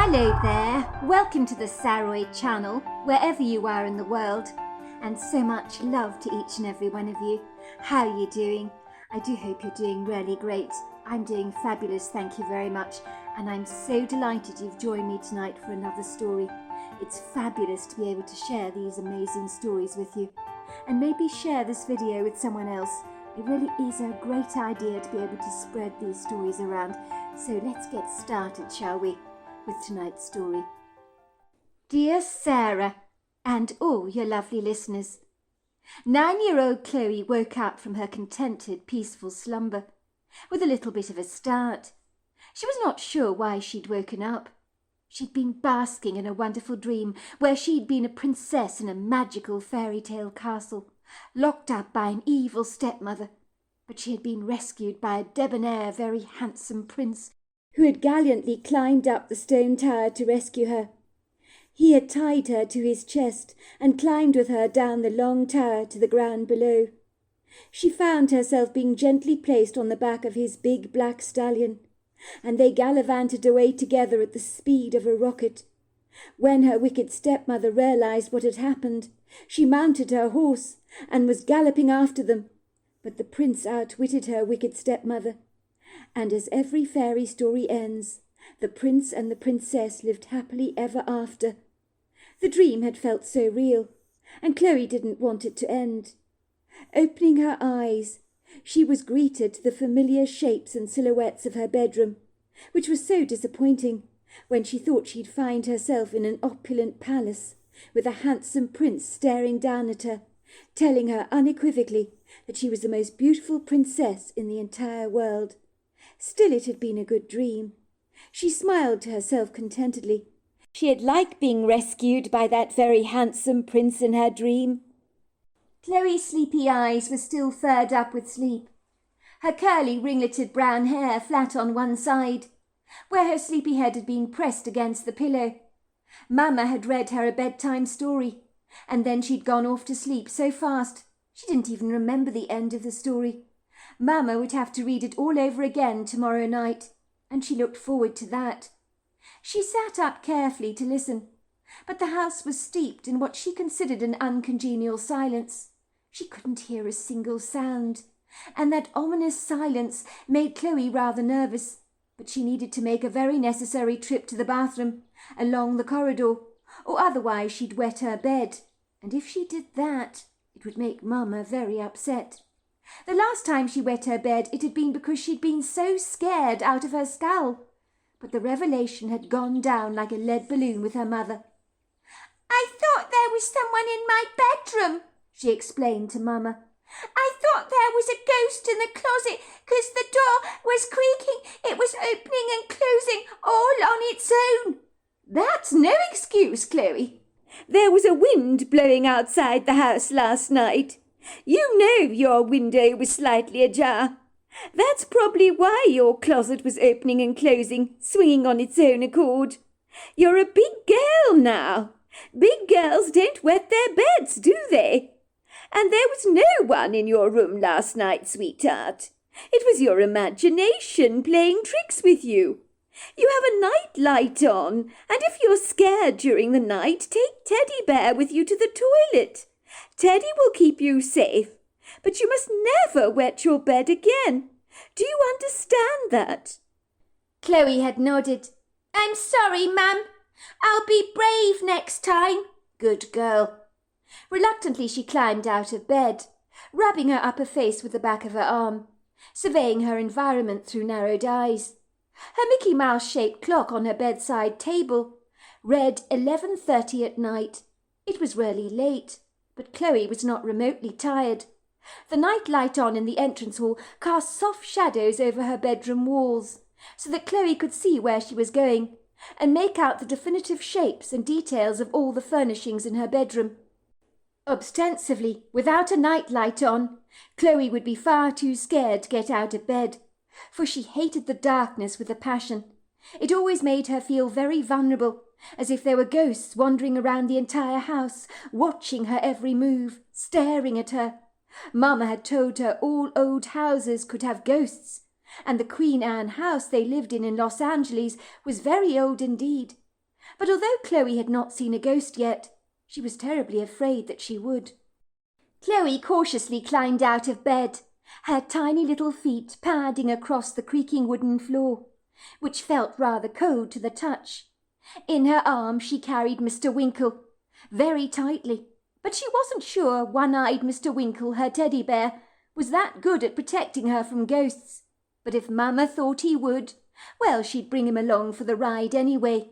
Hello there, welcome to the Saroy channel, wherever you are in the world, and so much love to each and every one of you. How are you doing? I do hope you're doing really great. I'm doing fabulous, thank you very much, and I'm so delighted you've joined me tonight for another story. It's fabulous to be able to share these amazing stories with you, and maybe share this video with someone else. It really is a great idea to be able to spread these stories around, so let's get started, shall we, with tonight's story. Dear Sarah, and all your lovely listeners. 9-year-old Chloe woke up from her contented, peaceful slumber with a little bit of a start. She was not sure why she'd woken up. She'd been basking in a wonderful dream where she'd been a princess in a magical fairy tale castle, locked up by an evil stepmother, but she had been rescued by a debonair, very handsome prince who had gallantly climbed up the stone tower to rescue her. He had tied her to his chest and climbed with her down the long tower to the ground below. She found herself being gently placed on the back of his big black stallion, and they gallivanted away together at the speed of a rocket. When her wicked stepmother realized what had happened, she mounted her horse and was galloping after them, but the prince outwitted her wicked stepmother, and as every fairy story ends, the prince and the princess lived happily ever after. The dream had felt so real, and Chloe didn't want it to end. Opening her eyes, she was greeted to the familiar shapes and silhouettes of her bedroom, which was so disappointing when she thought she'd find herself in an opulent palace with a handsome prince staring down at her, telling her unequivocally that she was the most beautiful princess in the entire world. Still, it had been a good dream. She smiled to herself contentedly. She had liked being rescued by that very handsome prince in her dream. Chloe's sleepy eyes were still furred up with sleep, her curly ringleted brown hair flat on one side, where her sleepy head had been pressed against the pillow. Mamma had read her a bedtime story, and then she'd gone off to sleep so fast she didn't even remember the end of the story. Mamma would have to read it all over again tomorrow night, and she looked forward to that. She sat up carefully to listen, but the house was steeped in what she considered an uncongenial silence. She couldn't hear a single sound, and that ominous silence made Chloe rather nervous, but she needed to make a very necessary trip to the bathroom, along the corridor, or otherwise she'd wet her bed, and if she did that, it would make Mamma very upset. The last time she wet her bed, it had been because she'd been so scared out of her skull, but the revelation had gone down like a lead balloon with her mother. "I thought there was someone in my bedroom," she explained to Mamma. "I thought there was a ghost in the closet because the door was creaking. It was opening and closing all on its own." "That's no excuse, Chloe. There was a wind blowing outside the house last night. You know your window was slightly ajar. That's probably why your closet was opening and closing, swinging on its own accord. You're a big girl now. Big girls don't wet their beds, do they? And there was no one in your room last night, sweetheart. It was your imagination playing tricks with you. You have a night light on, and if you're scared during the night, take Teddy Bear with you to the toilet. Teddy will keep you safe, but you must never wet your bed again. Do you understand that?" Chloe had nodded. "I'm sorry, Mum. I'll be brave next time." "Good girl." Reluctantly she climbed out of bed, rubbing her upper face with the back of her arm, surveying her environment through narrowed eyes. Her Mickey Mouse-shaped clock on her bedside table read 11:30 at night. It was really late, but Chloe was not remotely tired. The night light on in the entrance hall cast soft shadows over her bedroom walls, so that Chloe could see where she was going and make out the definitive shapes and details of all the furnishings in her bedroom. Ostensibly, without a night light on, Chloe would be far too scared to get out of bed, for she hated the darkness with a passion. It always made her feel very vulnerable, as if there were ghosts wandering around the entire house, watching her every move, staring at her. Mamma had told her all old houses could have ghosts, and the Queen Anne house they lived in Los Angeles was very old indeed, But although Chloe had not seen a ghost yet, she was terribly afraid that she would. Chloe cautiously climbed out of bed, her tiny little feet padding across the creaking wooden floor, which felt rather cold to the touch. In her arms she carried Mr. Winkle, very tightly, but she wasn't sure one-eyed Mr. Winkle, her teddy bear, was that good at protecting her from ghosts. But if Mamma thought he would, well, she'd bring him along for the ride anyway.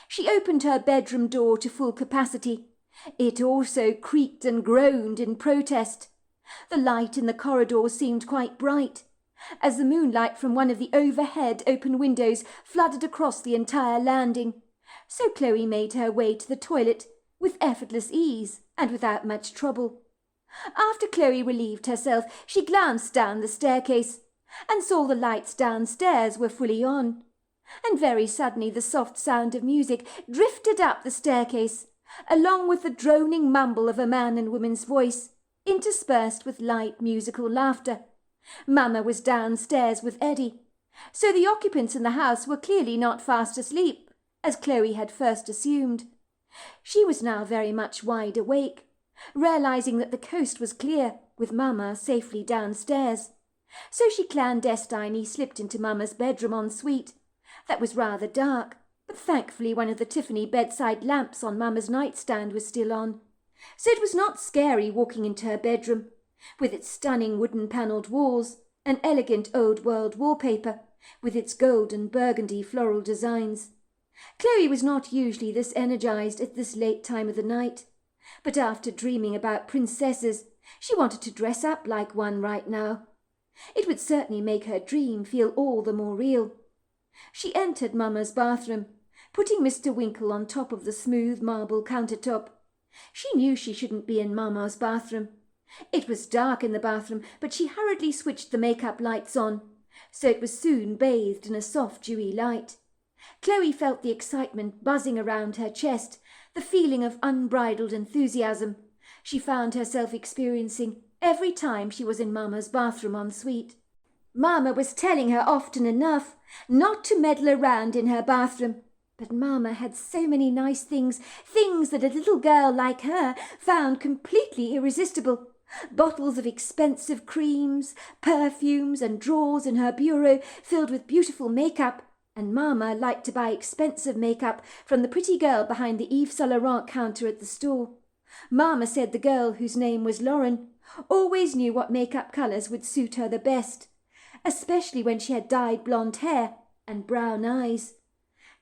She opened her bedroom door to full capacity. It also creaked and groaned in protest. The light in the corridor seemed quite bright, as the moonlight from one of the overhead open windows flooded across the entire landing. So Chloe made her way to the toilet with effortless ease and without much trouble. After Chloe relieved herself, she glanced down the staircase and saw the lights downstairs were fully on. And very suddenly the soft sound of music drifted up the staircase, along with the droning mumble of a man and woman's voice, interspersed with light musical laughter. Mamma was downstairs with Eddie, so the occupants in the house were clearly not fast asleep, as Chloe had first assumed. She was now very much wide awake, realizing that the coast was clear, with Mamma safely downstairs. So she clandestinely slipped into Mamma's bedroom en suite. That was rather dark, but thankfully one of the Tiffany bedside lamps on Mamma's nightstand was still on. So it was not scary walking into her bedroom, with its stunning wooden-panelled walls and elegant old-world wallpaper, with its gold and burgundy floral designs. Chloe was not usually this energized at this late time of the night, but after dreaming about princesses, she wanted to dress up like one right now. It would certainly make her dream feel all the more real. She entered Mamma's bathroom, putting Mr. Winkle on top of the smooth marble countertop. She knew she shouldn't be in Mamma's bathroom. It was dark in the bathroom, but she hurriedly switched the make-up lights on, so it was soon bathed in a soft, dewy light. Chloe felt the excitement buzzing around her chest, the feeling of unbridled enthusiasm she found herself experiencing every time she was in Mamma's bathroom en suite. Mamma was telling her often enough not to meddle around in her bathroom, but Mamma had so many nice things that a little girl like her found completely irresistible. Bottles of expensive creams, perfumes, and drawers in her bureau filled with beautiful makeup, and Mamma liked to buy expensive makeup from the pretty girl behind the Yves Saint Laurent counter at the store. Mamma said the girl, whose name was Lauren, always knew what makeup colours would suit her the best, especially when she had dyed blonde hair and brown eyes.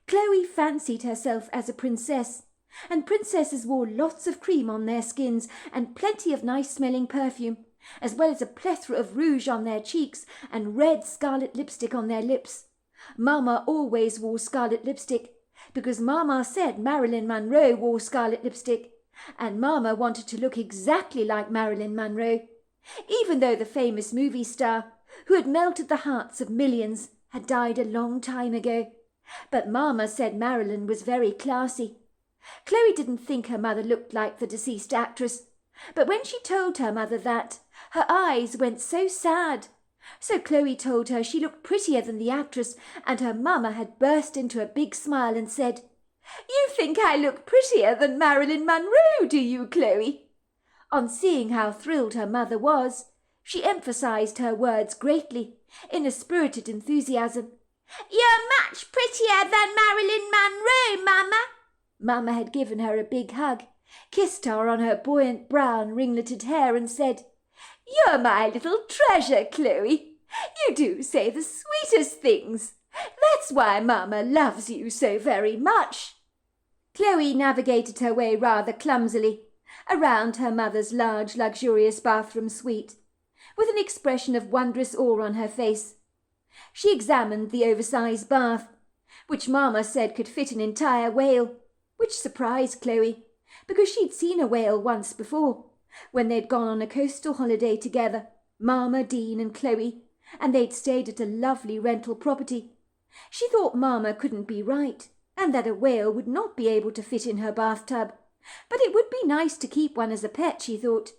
Chloe fancied herself as a princess, and princesses wore lots of cream on their skins and plenty of nice-smelling perfume, as well as a plethora of rouge on their cheeks and red scarlet lipstick on their lips. Mamma always wore scarlet lipstick, because Mamma said Marilyn Monroe wore scarlet lipstick, and Mamma wanted to look exactly like Marilyn Monroe, even though the famous movie star, who had melted the hearts of millions, had died a long time ago. But Mamma said Marilyn was very classy. Chloe didn't think her mother looked like the deceased actress, but when she told her mother that, her eyes went so sad. So Chloe told her she looked prettier than the actress, and her mamma had burst into a big smile and said, "You think I look prettier than Marilyn Monroe, do you, Chloe?" On seeing how thrilled her mother was, she emphasized her words greatly, in a spirited enthusiasm. "You're much prettier than Marilyn Monroe, Mamma." Mamma had given her a big hug, kissed her on her buoyant brown ringleted hair and said, "You're my little treasure, Chloe. You do say the sweetest things. That's why Mamma loves you so very much." Chloe navigated her way rather clumsily around her mother's large, luxurious bathroom suite, with an expression of wondrous awe on her face. She examined the oversized bath, which Mamma said could fit an entire whale, which surprised Chloe, because she'd seen a whale once before, when they'd gone on a coastal holiday together, Mamma, Dean and Chloe, and they'd stayed at a lovely rental property. She thought Mamma couldn't be right, and that a whale would not be able to fit in her bathtub, but it would be nice to keep one as a pet, she thought.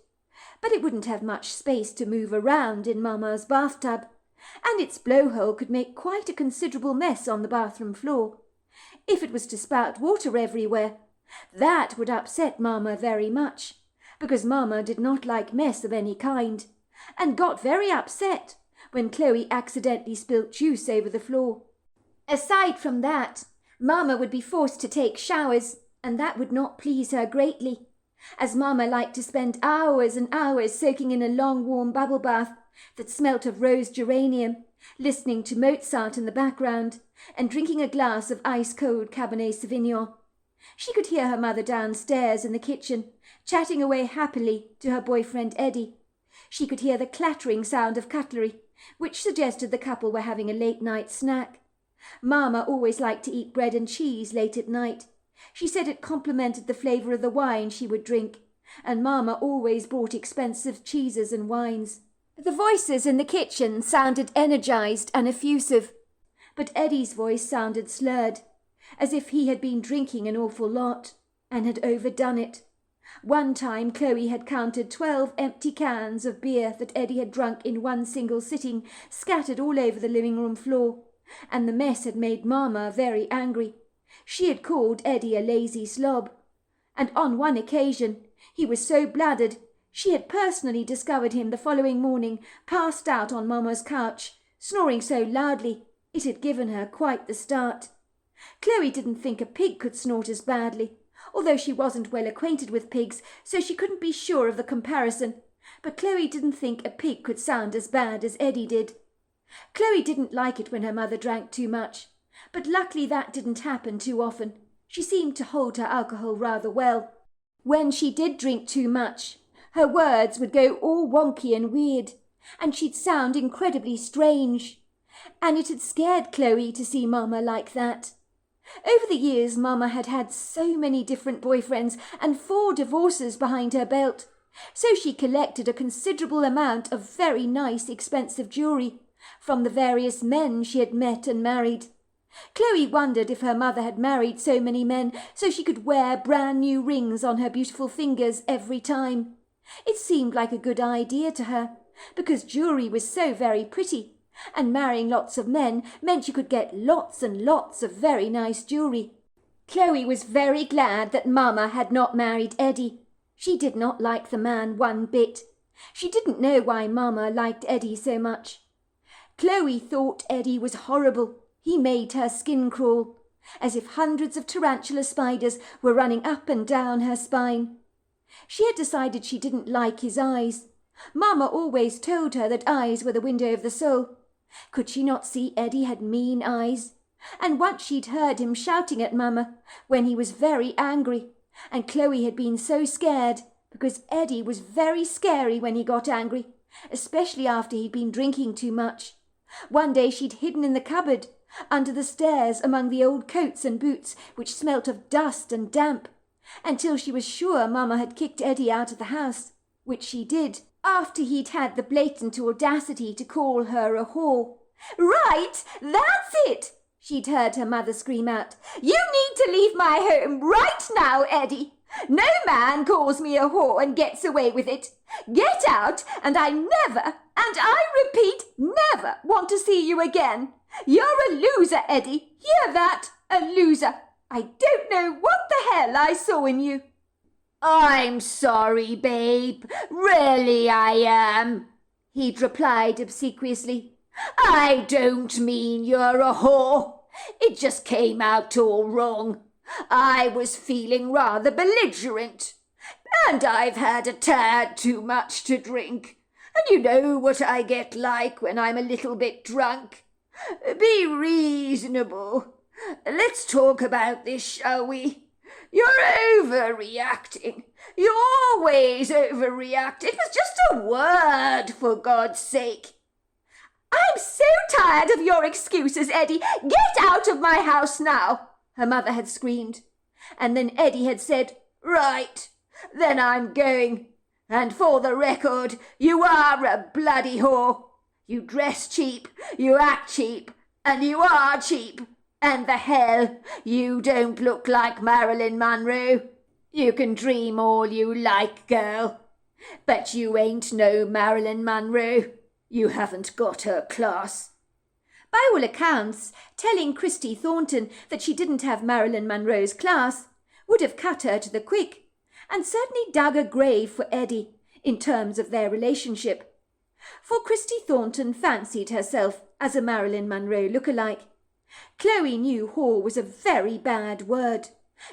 But it wouldn't have much space to move around in Mamma's bathtub, and its blowhole could make quite a considerable mess on the bathroom floor. If it was to spout water everywhere, that would upset Mama very much, because Mama did not like mess of any kind, and got very upset when Chloe accidentally spilt juice over the floor. Aside from that, Mama would be forced to take showers, and that would not please her greatly, as Mama liked to spend hours and hours soaking in a long warm bubble bath that smelt of rose geranium, listening to Mozart in the background, and drinking a glass of ice-cold Cabernet Sauvignon. She could hear her mother downstairs in the kitchen, chatting away happily to her boyfriend Eddie. She could hear the clattering sound of cutlery, which suggested the couple were having a late-night snack. Mama always liked to eat bread and cheese late at night. She said it complemented the flavour of the wine she would drink, and Mama always bought expensive cheeses and wines. The voices in the kitchen sounded energised and effusive, but Eddie's voice sounded slurred, as if he had been drinking an awful lot, and had overdone it. One time Chloe had counted 12 empty cans of beer that Eddie had drunk in one single sitting, scattered all over the living room floor, and the mess had made Mama very angry. She had called Eddie a lazy slob, and on one occasion he was so bladdered she had personally discovered him the following morning passed out on Mama's couch, snoring so loudly it had given her quite the start. Chloe didn't think a pig could snort as badly, although she wasn't well acquainted with pigs, so she couldn't be sure of the comparison, but Chloe didn't think a pig could sound as bad as Eddie did. Chloe didn't like it when her mother drank too much, but luckily that didn't happen too often. She seemed to hold her alcohol rather well. When she did drink too much, her words would go all wonky and weird, and she'd sound incredibly strange, and it had scared Chloe to see Mama like that. Over the years, Mama had had so many different boyfriends and 4 divorces behind her belt, so she collected a considerable amount of very nice, expensive jewellery from the various men she had met and married. Chloe wondered if her mother had married so many men so she could wear brand new rings on her beautiful fingers every time. It seemed like a good idea to her, because jewellery was so very pretty, and marrying lots of men meant you could get lots and lots of very nice jewellery. Chloe was very glad that Mama had not married Eddie. She did not like the man one bit. She didn't know why Mama liked Eddie so much. Chloe thought Eddie was horrible. He made her skin crawl, as if hundreds of tarantula spiders were running up and down her spine. She had decided she didn't like his eyes. Mama always told her that eyes were the window of the soul. Could she not see Eddie had mean eyes? And once she'd heard him shouting at Mama when he was very angry, and Chloe had been so scared because Eddie was very scary when he got angry, especially after he'd been drinking too much. One day she'd hidden in the cupboard under the stairs among the old coats and boots which smelt of dust and damp, until she was sure Mama had kicked Eddie out of the house, which she did, after he'd had the blatant audacity to call her a whore. "Right, that's it!" she'd heard her mother scream out. "You need to leave my home right now, Eddie. No man calls me a whore and gets away with it. Get out, and I never, and I repeat, never want to see you again. You're a loser, Eddie. Hear that? A loser. I don't know what the hell I saw in you." "I'm sorry, babe. Really I am," he'd replied obsequiously. "I don't mean you're a whore. It just came out all wrong. I was feeling rather belligerent, and I've had a tad too much to drink, and you know what I get like when I'm a little bit drunk. Be reasonable. Let's talk about this, shall we? You're overreacting. You always overreact. It was just a word, for God's sake." "I'm so tired of your excuses, Eddie. Get out of my house now," her mother had screamed. And then Eddie had said, "Right, then I'm going. And for the record, you are a bloody whore. You dress cheap, you act cheap, and you are cheap. And the hell, you don't look like Marilyn Monroe. You can dream all you like, girl, but you ain't no Marilyn Monroe. You haven't got her class." By all accounts, telling Christy Thornton that she didn't have Marilyn Monroe's class would have cut her to the quick, and certainly dug a grave for Eddie in terms of their relationship. For Christy Thornton fancied herself as a Marilyn Monroe look-alike. Chloe knew whore was a very bad word.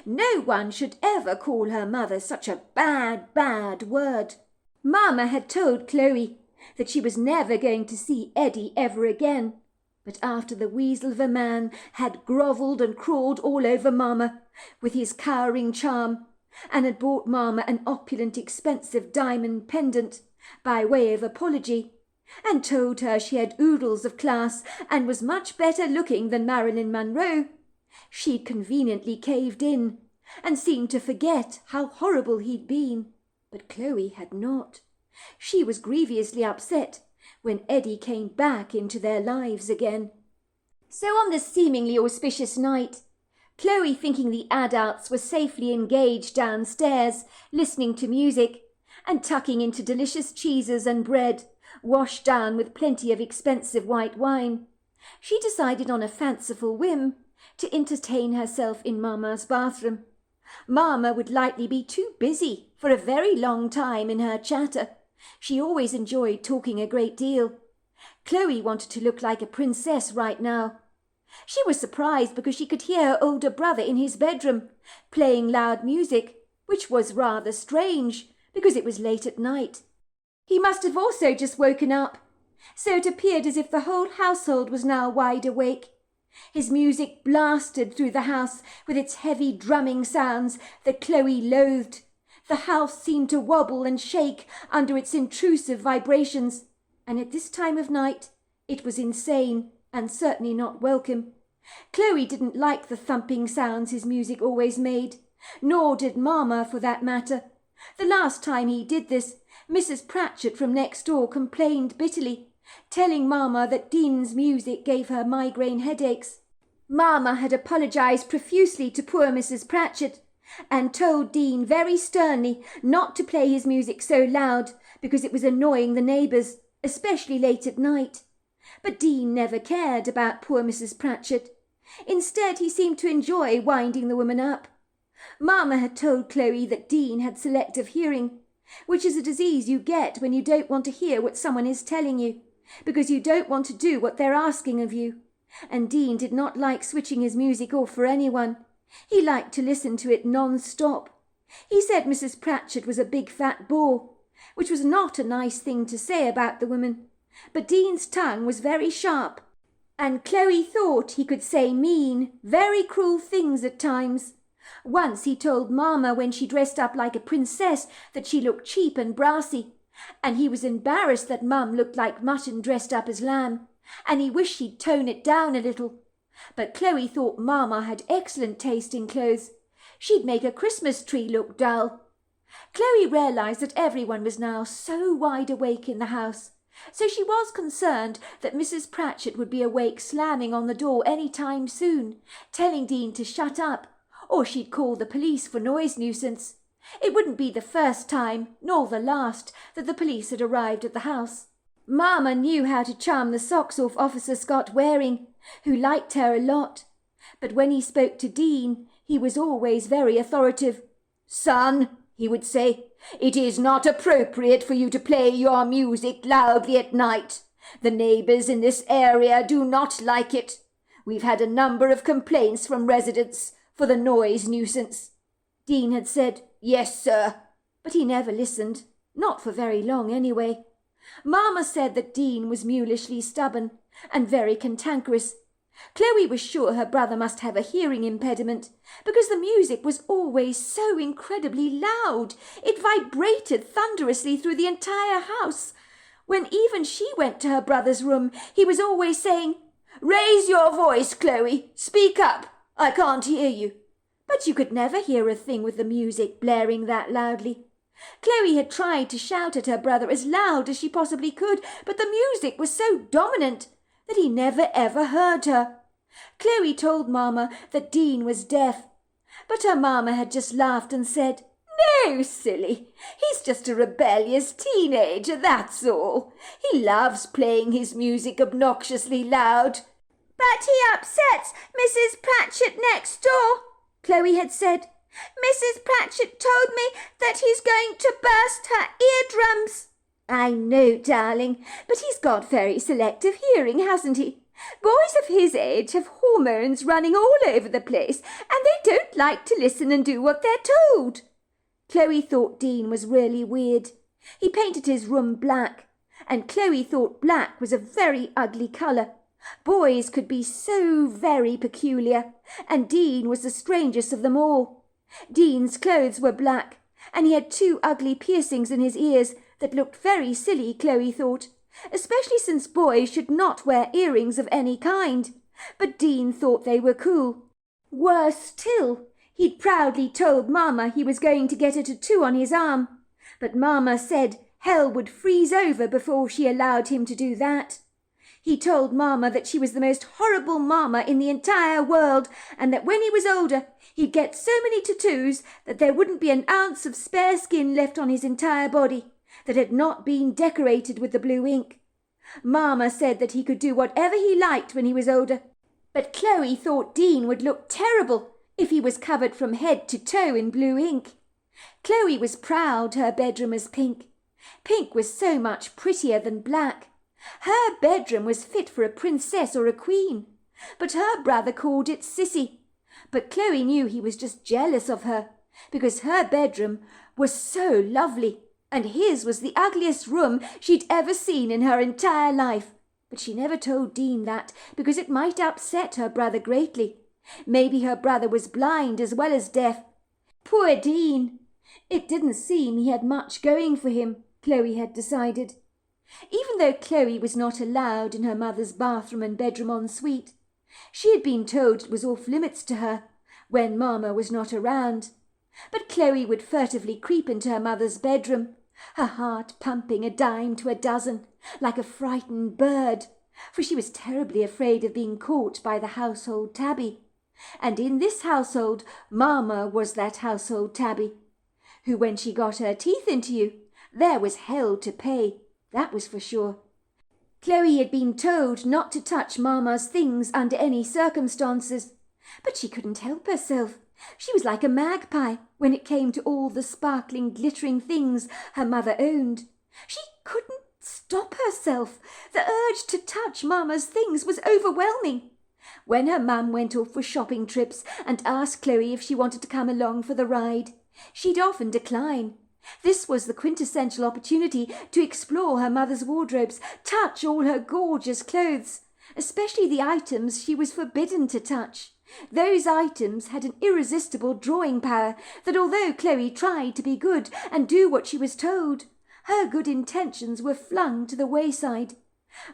No one should ever call her mother such a bad word. Mama had told Chloe that she was never going to see Eddie ever again. But after the weasel of a man had grovelled and crawled all over Mama with his cowering charm, and had bought Mama an opulent, expensive diamond pendant by way of apology, and told her she had oodles of class and was much better looking than Marilyn Monroe, she'd conveniently caved in and seemed to forget how horrible he'd been. But Chloe had not. She was grievously upset when Eddie came back into their lives again. So on this seemingly auspicious night, Chloe, thinking the adults were safely engaged downstairs, listening to music and tucking into delicious cheeses and bread, washed down with plenty of expensive white wine, she decided on a fanciful whim to entertain herself in Mama's bathroom. Mama would likely be too busy for a very long time in her chatter. She always enjoyed talking a great deal. Chloe wanted to look like a princess right now. She was surprised because she could hear her older brother in his bedroom, playing loud music, which was rather strange, because it was late at night. He must have also just woken up, so it appeared as if the whole household was now wide awake. His music blasted through the house with its heavy drumming sounds that Chloe loathed. The house seemed to wobble and shake under its intrusive vibrations, and at this time of night it was insane and certainly not welcome. Chloe didn't like the thumping sounds his music always made, nor did Mama for that matter. The last time he did this, Mrs. Prt1 from next door complained bitterly, telling Mama that Dean's music gave her migraine headaches. Mama had apologized profusely to poor Mrs. Prt1 and told Dean very sternly not to play his music so loud because it was annoying the neighbours, especially late at night. But Dean never cared about poor Mrs. Prt1. Instead, he seemed to enjoy winding the woman up. Mama had told Chloe that Dean had selective hearing, which is a disease you get when you don't want to hear what someone is telling you, because you don't want to do what they're asking of you. And Dean did not like switching his music off for anyone. He liked to listen to it non-stop. He said Mrs. Prt1 was a big fat bore, which was not a nice thing to say about the woman. But Dean's tongue was very sharp, and Chloe thought he could say mean, very cruel things at times. Once he told Mama when she dressed up like a princess that she looked cheap and brassy, and he was embarrassed that Mum looked like mutton dressed up as lamb, and he wished she'd tone it down a little. But Chloe thought Mama had excellent taste in clothes. She'd make a Christmas tree look dull. Chloe realised that everyone was now so wide awake in the house, so she was concerned that Mrs. Prt1 would be awake slamming on the door any time soon, telling Dean to shut up, or she'd call the police for noise nuisance. It wouldn't be the first time, nor the last, that the police had arrived at the house. Mama knew how to charm the socks off Officer Scott Waring, who liked her a lot. But when he spoke to Dean, he was always very authoritative. "Son," he would say, "it is not appropriate for you to play your music loudly at night. The neighbours in this area do not like it. We've had a number of complaints from residents for the noise nuisance." Dean had said, "Yes, sir," but he never listened, not for very long anyway. Mama said that Dean was mulishly stubborn and very cantankerous. Chloe was sure her brother must have a hearing impediment, because the music was always so incredibly loud. It vibrated thunderously through the entire house. When even she went to her brother's room, he was always saying, "Raise your voice, Chloe. Speak up. I can't hear you." But you could never hear a thing with the music blaring that loudly. Chloe had tried to shout at her brother as loud as she possibly could, but the music was so dominant that he never ever heard her. Chloe told Mama that Dean was deaf, but her Mama had just laughed and said, "No, silly, he's just a rebellious teenager, that's all. He loves playing his music obnoxiously loud." "But he upsets Mrs. Pratchett next door," Chloe had said. "Mrs. Pratchett told me that he's going to burst her eardrums." "I know, darling, but he's got very selective hearing, hasn't he? Boys of his age have hormones running all over the place, and they don't like to listen and do what they're told." Chloe thought Dean was really weird. He painted his room black, and Chloe thought black was a very ugly colour. Boys could be so very peculiar, and Dean was the strangest of them all. Dean's clothes were black, and he had 2 ugly piercings in his ears that looked very silly, Chloe thought, especially since boys should not wear earrings of any kind. But Dean thought they were cool. Worse still, he'd proudly told Mama he was going to get a tattoo on his arm, but Mama said hell would freeze over before she allowed him to do that. He told Mama that she was the most horrible mama in the entire world, and that when he was older he'd get so many tattoos that there wouldn't be an ounce of spare skin left on his entire body that had not been decorated with the blue ink. Mama said that he could do whatever he liked when he was older, but Chloe thought Dean would look terrible if he was covered from head to toe in blue ink. Chloe was proud her bedroom was pink. Pink was so much prettier than black. Her bedroom was fit for a princess or a queen, but her brother called it sissy. But Chloe knew he was just jealous of her, because her bedroom was so lovely, and his was the ugliest room she'd ever seen in her entire life. But she never told Dean that, because it might upset her brother greatly. Maybe her brother was blind as well as deaf. Poor Dean! It didn't seem he had much going for him, Chloe had decided. Even though Chloe was not allowed in her mother's bathroom and bedroom ensuite, she had been told it was off limits to her when Mama was not around. But Chloe would furtively creep into her mother's bedroom, her heart pumping a dime to a dozen, like a frightened bird, for she was terribly afraid of being caught by the household tabby. And in this household, Mama was that household tabby, who, when she got her teeth into you, there was hell to pay, that was for sure. Chloe had been told not to touch Mama's things under any circumstances, but she couldn't help herself. She was like a magpie when it came to all the sparkling, glittering things her mother owned. She couldn't stop herself. The urge to touch Mama's things was overwhelming. When her mum went off for shopping trips and asked Chloe if she wanted to come along for the ride, she'd often decline. This was the quintessential opportunity to explore her mother's wardrobes, touch all her gorgeous clothes, especially the items she was forbidden to touch. Those items had an irresistible drawing power that, although Chloe tried to be good and do what she was told, her good intentions were flung to the wayside.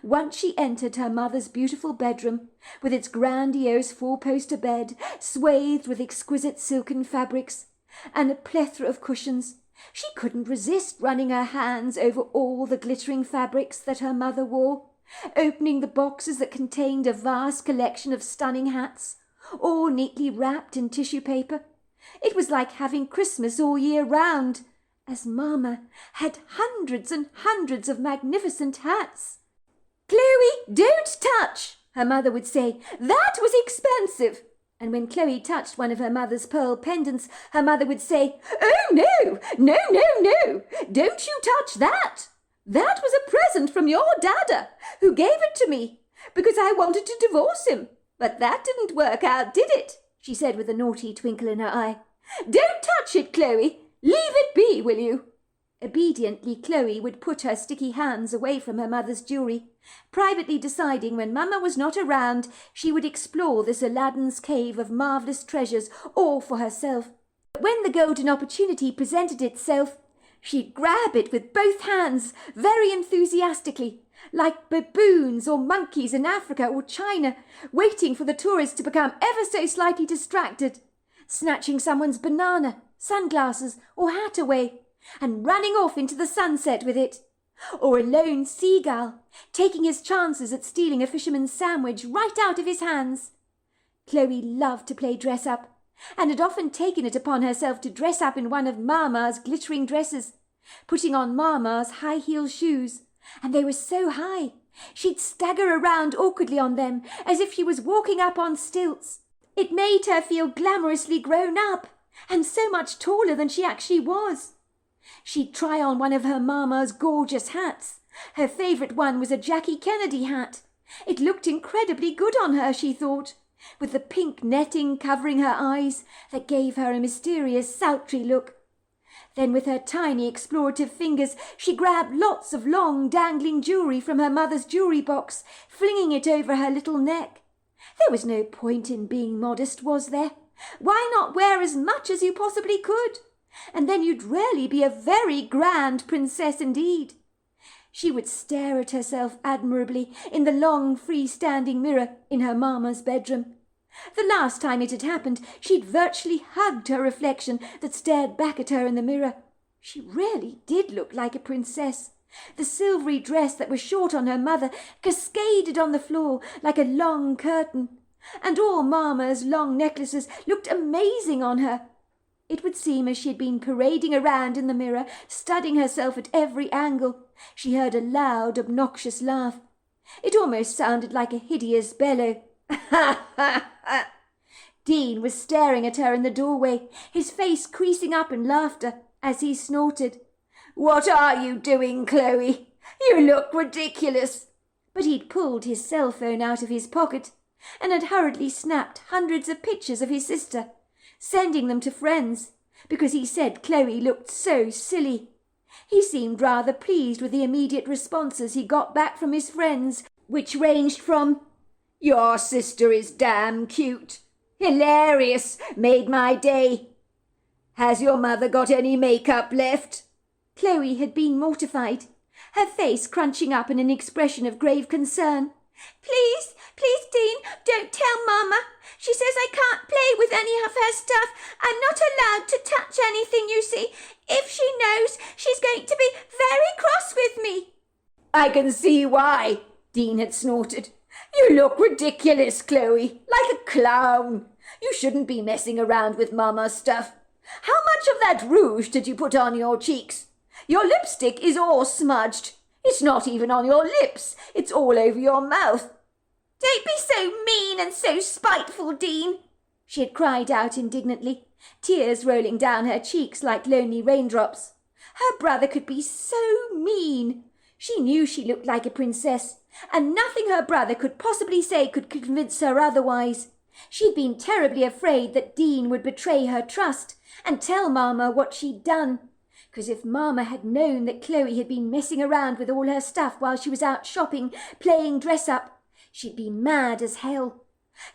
Once she entered her mother's beautiful bedroom, with its grandiose four-poster bed, swathed with exquisite silken fabrics, and a plethora of cushions, she couldn't resist running her hands over all the glittering fabrics that her mother wore, opening the boxes that contained a vast collection of stunning hats, all neatly wrapped in tissue paper. It was like having Christmas all year round, as Mama had hundreds and hundreds of magnificent hats. "Chloe, don't touch," her mother would say. "That was expensive." And when Chloe touched one of her mother's pearl pendants, her mother would say, "Oh, no, no, no, no, don't you touch that. That was a present from your dada, who gave it to me, because I wanted to divorce him. But that didn't work out, did it?" she said with a naughty twinkle in her eye. "Don't touch it, Chloe. Leave it be, will you?" Obediently, Chloe would put her sticky hands away from her mother's jewellery, privately deciding when Mama was not around she would explore this Aladdin's cave of marvellous treasures all for herself. But when the golden opportunity presented itself, she'd grab it with both hands very enthusiastically, like baboons or monkeys in Africa or China, waiting for the tourists to become ever so slightly distracted, snatching someone's banana, sunglasses or hat away, and running off into the sunset with it. Or a lone seagull, taking his chances at stealing a fisherman's sandwich right out of his hands. Chloe loved to play dress-up, and had often taken it upon herself to dress up in one of Mama's glittering dresses, putting on Mama's high-heel shoes, and they were so high She'd stagger around awkwardly on them as if she was walking up on stilts. It made her feel glamorously grown up and so much taller than she actually was. She'd try on one of her mama's gorgeous hats. Her favourite one was a Jackie Kennedy hat. It looked incredibly good on her, she thought, with the pink netting covering her eyes that gave her a mysterious, sultry look. Then with her tiny explorative fingers she grabbed lots of long dangling jewellery from her mother's jewellery box, flinging it over her little neck. There was no point in being modest, was there? Why not wear as much as you possibly could? And then you'd really be a very grand princess indeed. She would stare at herself admirably in the long free-standing mirror in her mamma's bedroom. The last time it had happened, she'd virtually hugged her reflection that stared back at her in the mirror. She really did look like a princess. The silvery dress that was short on her mother cascaded on the floor like a long curtain, and all mamma's long necklaces looked amazing on her. It would seem as she had been parading around in the mirror, studying herself at every angle, she heard a loud, obnoxious laugh. It almost sounded like a hideous bellow. Ha ha ha! Dean was staring at her in the doorway, his face creasing up in laughter as he snorted. "What are you doing, Chloe? You look ridiculous." But he'd pulled his cell phone out of his pocket and had hurriedly snapped hundreds of pictures of his sister, sending them to friends, because he said Chloe looked so silly. He seemed rather pleased with the immediate responses he got back from his friends, which ranged from, "Your sister is damn cute," "Hilarious, made my day," "Has your mother got any makeup left?" Chloe had been mortified, her face crunching up in an expression of grave concern. Please, Dean, don't tell Mama. She says I can't play with any of her stuff. I'm not allowed to touch anything, you see. If she knows, she's going to be very cross with me." "I can see why," Dean had snorted. "You look ridiculous, Chloe, like a clown. You shouldn't be messing around with Mama's stuff. How much of that rouge did you put on your cheeks? Your lipstick is all smudged. It's not even on your lips. It's all over your mouth." "Don't be so mean and so spiteful, Dean," she had cried out indignantly, tears rolling down her cheeks like lonely raindrops. Her brother could be so mean. She knew she looked like a princess, and nothing her brother could possibly say could convince her otherwise. She'd been terribly afraid that Dean would betray her trust and tell Mama what she'd done. Because if Mama had known that Chloe had been messing around with all her stuff while she was out shopping, playing dress-up, she'd be mad as hell.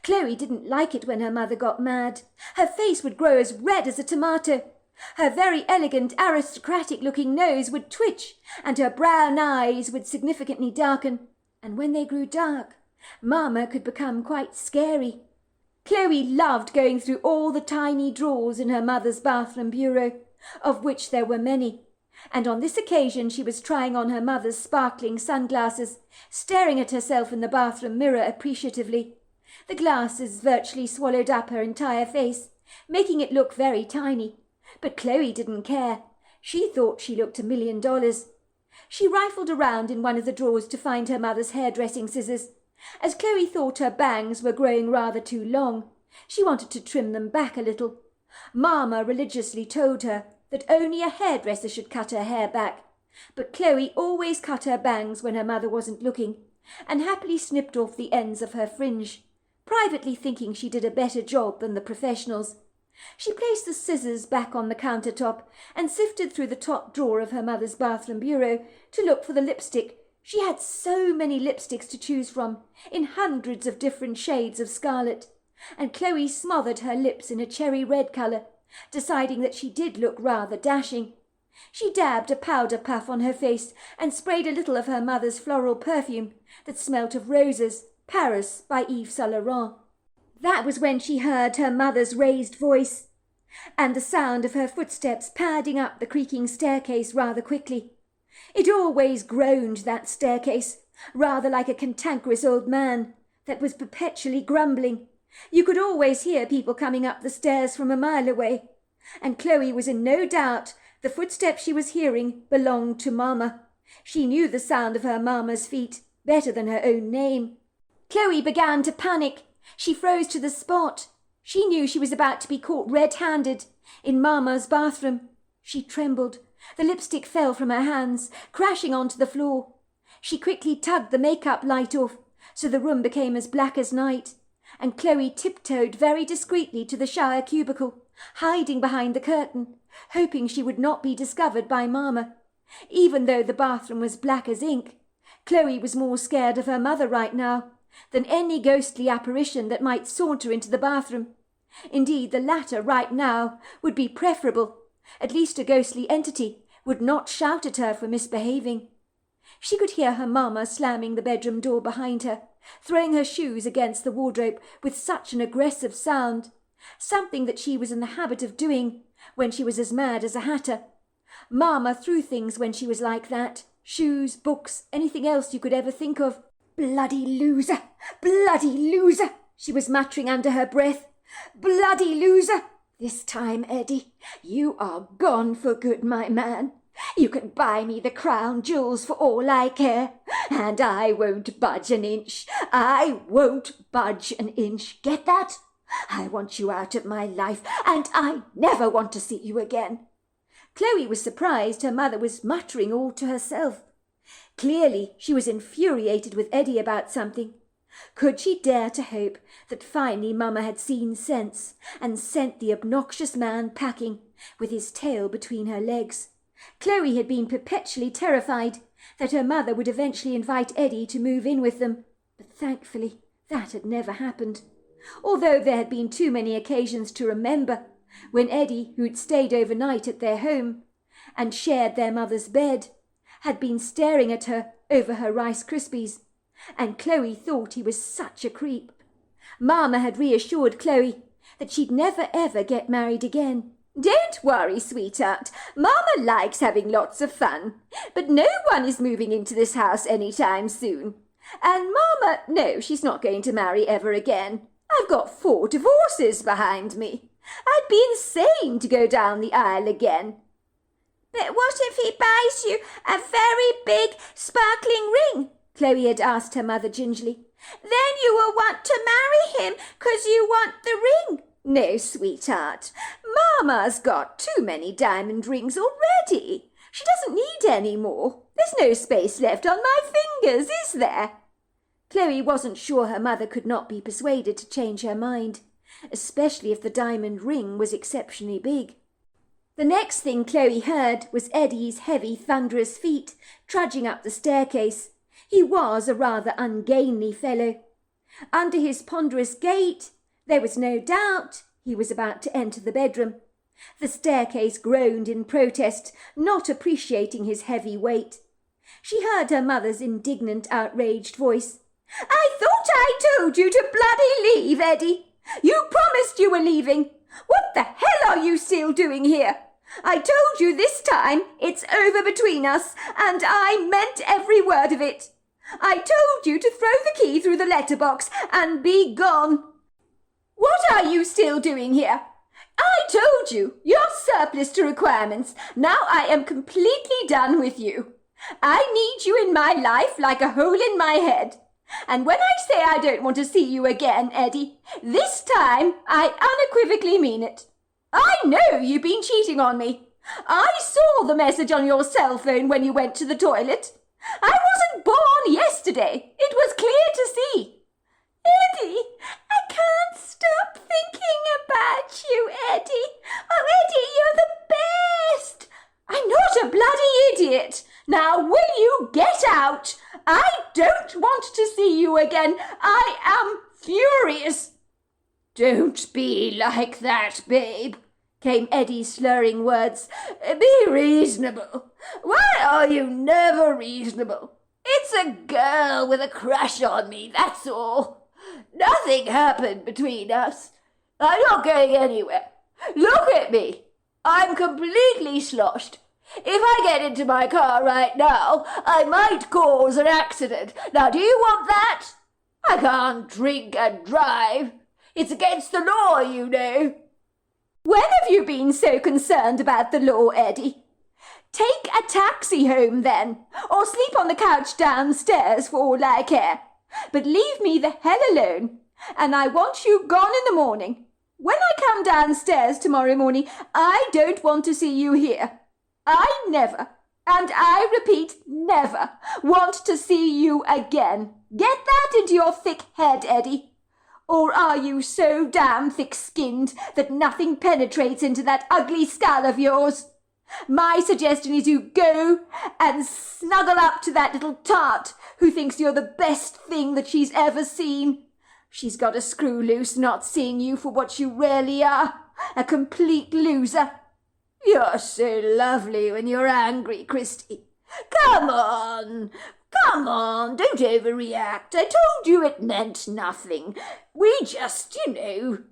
Chloe didn't like it when her mother got mad. Her face would grow as red as a tomato. Her very elegant, aristocratic-looking nose would twitch, and her brown eyes would significantly darken. And when they grew dark, Mama could become quite scary. Chloe loved going through all the tiny drawers in her mother's bathroom bureau, of which there were many, and on this occasion she was trying on her mother's sparkling sunglasses, staring at herself in the bathroom mirror appreciatively. The glasses virtually swallowed up her entire face, making it look very tiny, but Chloe didn't care. She thought she looked $1 million. She rifled around in one of the drawers to find her mother's hairdressing scissors. As Chloe thought her bangs were growing rather too long, she wanted to trim them back a little. Mama religiously told her that only a hairdresser should cut her hair back, but Chloe always cut her bangs when her mother wasn't looking, and happily snipped off the ends of her fringe, privately thinking she did a better job than the professionals. She placed the scissors back on the countertop and sifted through the top drawer of her mother's bathroom bureau to look for the lipstick. She had so many lipsticks to choose from, in hundreds of different shades of scarlet, and Chloe smothered her lips in a cherry red colour, deciding that she did look rather dashing. She dabbed a powder puff on her face and sprayed a little of her mother's floral perfume that smelt of roses, Paris by Yves Saint Laurent. That was when she heard her mother's raised voice, and the sound of her footsteps padding up the creaking staircase rather quickly. It always groaned, that staircase, rather like a cantankerous old man that was perpetually grumbling. You could always hear people coming up the stairs from a mile away, and Chloe was in no doubt the footsteps she was hearing belonged to Mama. She knew the sound of her Mama's feet, better than her own name. Chloe began to panic. She froze to the spot. She knew she was about to be caught red-handed in Mama's bathroom. She trembled. The lipstick fell from her hands, crashing onto the floor. She quickly tugged the makeup light off, so the room became as black as night, and Chloe tiptoed very discreetly to the shower cubicle, hiding behind the curtain, hoping she would not be discovered by Mama. Even though the bathroom was black as ink, Chloe was more scared of her mother right now than any ghostly apparition that might saunter into the bathroom. Indeed, the latter right now would be preferable. At least a ghostly entity would not shout at her for misbehaving. She could hear her Mama slamming the bedroom door behind her, throwing her shoes against the wardrobe with such an aggressive sound, something that she was in the habit of doing when she was as mad as a hatter. Mama threw things when she was like that, shoes, books, anything else you could ever think of. "Bloody loser! Bloody loser!" she was muttering under her breath. "Bloody loser! This time, Eddie, you are gone for good, my man. You can buy me the crown jewels for all I care, and I won't budge an inch. I won't budge an inch. Get that? I want you out of my life, and I never want to see you again." Chloe was surprised her mother was muttering all to herself. Clearly she was infuriated with Eddie about something. Could she dare to hope that finally Mama had seen sense and sent the obnoxious man packing with his tail between her legs? Chloe had been perpetually terrified that her mother would eventually invite Eddie to move in with them, but thankfully that had never happened. Although there had been too many occasions to remember when Eddie, who had stayed overnight at their home and shared their mother's bed, had been staring at her over her Rice Krispies, and Chloe thought he was such a creep. Mama had reassured Chloe that she'd never ever get married again. "Don't worry, sweetheart. Mama likes having lots of fun, but no one is moving into this house any time soon. And Mama, no, she's not going to marry ever again. I've got 4 divorces behind me. I'd be insane to go down the aisle again." "But what if he buys you a very big, sparkling ring?" Chloe had asked her mother gingerly. "Then you will want to marry him 'cause you want the ring." "No, sweetheart. Mama's got too many diamond rings already. She doesn't need any more. There's no space left on my fingers, is there?" Chloe wasn't sure her mother could not be persuaded to change her mind, especially if the diamond ring was exceptionally big. The next thing Chloe heard was Eddie's heavy, thunderous feet trudging up the staircase. He was a rather ungainly fellow. Under his ponderous gait, there was no doubt he was about to enter the bedroom. The staircase groaned in protest, not appreciating his heavy weight. She heard her mother's indignant, outraged voice. "I thought I told you to bloody leave, Eddie. You promised you were leaving. What the hell are you still doing here? I told you this time it's over between us, and I meant every word of it. I told you to throw the key through the letterbox and be gone. What are you still doing here? I told you, you're surplus to requirements. Now I am completely done with you. I need you in my life like a hole in my head. And when I say I don't want to see you again, Eddie, this time I unequivocally mean it. I know you've been cheating on me. I saw the message on your cell phone when you went to the toilet. I wasn't born yesterday. It was clear to see. Eddie, I can't stop thinking about you, Eddie. Oh, Eddie, you're the best. I'm not a bloody idiot. Now, will you get out? I don't want to see you again. I am furious. Don't be like that, babe, came Eddie's slurring words. Be reasonable. Why are you never reasonable? It's a girl with a crush on me, that's all. Nothing happened between us. I'm not going anywhere. Look at me. I'm completely sloshed. If I get into my car right now, I might cause an accident. Now, do you want that? I can't drink and drive. It's against the law, you know. When have you been so concerned about the law, Eddie? Take a taxi home then, or sleep on the couch downstairs for all I care. But leave me the hell alone, and I want you gone in the morning. When I come downstairs tomorrow morning, I don't want to see you here. I never, and I repeat never, want to see you again. Get that into your thick head, Eddie. Or are you so damn thick-skinned that nothing penetrates into that ugly skull of yours? My suggestion is you go and snuggle up to that little tart who thinks you're the best thing that she's ever seen. She's got a screw loose not seeing you for what you really are, a complete loser. You're so lovely when you're angry, Christy. Come on, don't overreact. I told you it meant nothing. We just,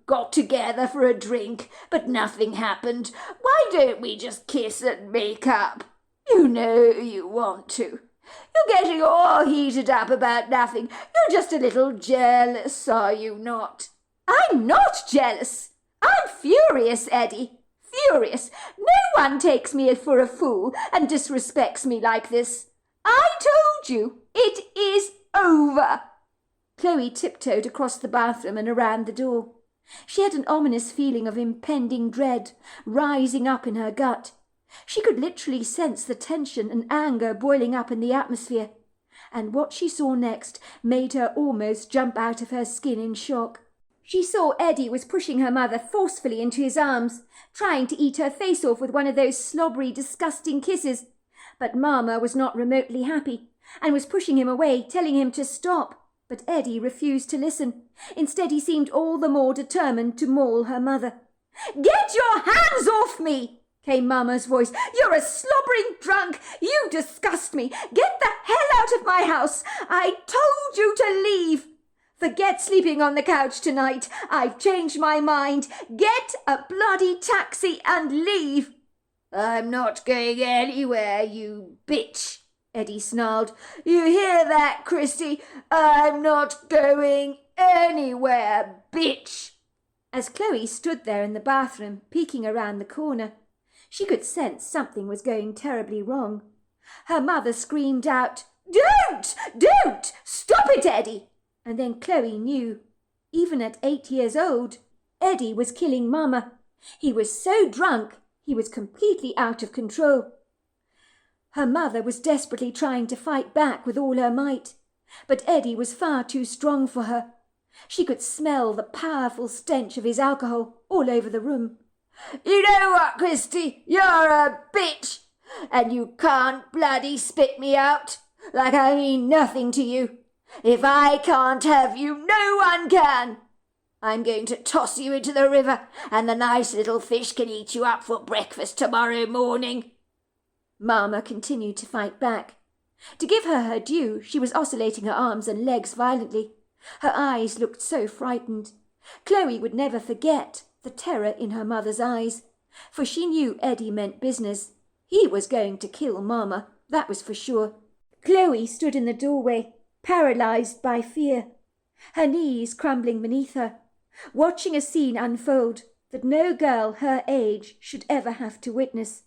got together for a drink, but nothing happened. Why don't we just kiss and make up? You know you want to. You're getting all heated up about nothing. You're just a little jealous, are you not? I'm not jealous. I'm furious, Eddie. Furious. No one takes me for a fool and disrespects me like this. I told you, it is over. Chloe tiptoed across the bathroom and around the door. She had an ominous feeling of impending dread rising up in her gut. She could literally sense the tension and anger boiling up in the atmosphere, and what she saw next made her almost jump out of her skin in shock. She saw Eddie was pushing her mother forcefully into his arms, trying to eat her face off with one of those slobbery, disgusting kisses. But Mama was not remotely happy, and was pushing him away, telling him to stop. But Eddie refused to listen. Instead, he seemed all the more determined to maul her mother. "Get your hands off me!" came Mama's voice. "You're a slobbering drunk! You disgust me! Get the hell out of my house! I told you to leave! Forget sleeping on the couch tonight. I've changed my mind. Get a bloody taxi and leave!" "I'm not going anywhere, you bitch," Eddie snarled. "You hear that, Christy? I'm not going anywhere, bitch." As Chloe stood there in the bathroom, peeking around the corner, she could sense something was going terribly wrong. Her mother screamed out, Don't! Stop it, Eddie!" And then Chloe knew. Even at 8 years old, Eddie was killing Mama. He was so drunk, he was completely out of control. Her mother was desperately trying to fight back with all her might, but Eddie was far too strong for her. She could smell the powerful stench of his alcohol all over the room. "You know what, Christy? You're a bitch, and you can't bloody spit me out, like I mean nothing to you. If I can't have you, no one can. I'm going to toss you into the river, and the nice little fish can eat you up for breakfast tomorrow morning." Mama continued to fight back. To give her due, she was oscillating her arms and legs violently. Her eyes looked so frightened. Chloe would never forget the terror in her mother's eyes, for she knew Eddie meant business. He was going to kill Mama, that was for sure. Chloe stood in the doorway, paralysed by fear, her knees crumbling beneath her, watching a scene unfold that no girl her age should ever have to witness.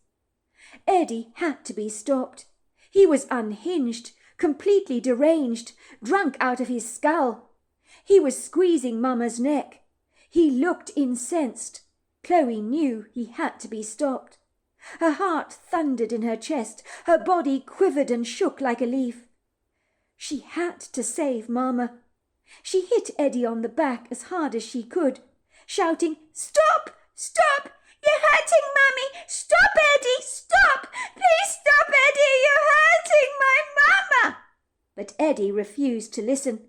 Eddie had to be stopped. He was unhinged, completely deranged, drunk out of his skull. He was squeezing Mama's neck. He looked incensed. Chloe knew he had to be stopped. Her heart thundered in her chest. Her body quivered and shook like a leaf. She had to save Mama. She hit Eddie on the back as hard as she could, shouting, "Stop! Stop! You're hurting Mummy! Stop, Eddie! Stop! Please stop, Eddie! You're hurting my Mama!" But Eddie refused to listen.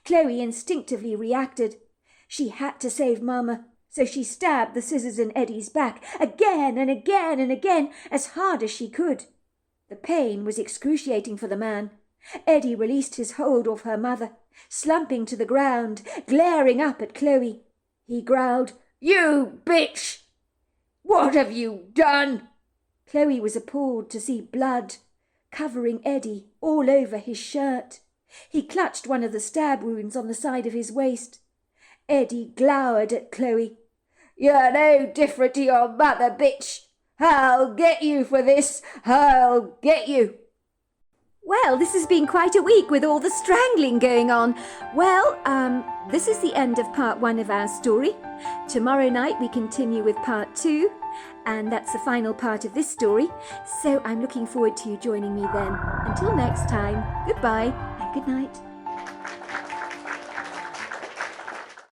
Chloe instinctively reacted. She had to save Mama, so she stabbed the scissors in Eddie's back again and again and again, as hard as she could. The pain was excruciating for the man. Eddie released his hold of her mother, slumping to the ground, glaring up at Chloe. He growled, "You bitch! What have you done?" Chloe was appalled to see blood covering Eddie all over his shirt. He clutched one of the stab wounds on the side of his waist. Eddie glowered at Chloe. "You're no different to your mother, bitch. I'll get you for this. I'll get you. Well, this has been quite a week with all the strangling going on. Well, this is the end of part 1 of our story. Tomorrow night we continue with part 2, and that's the final part of this story. So I'm looking forward to you joining me then. Until next time, goodbye and good night.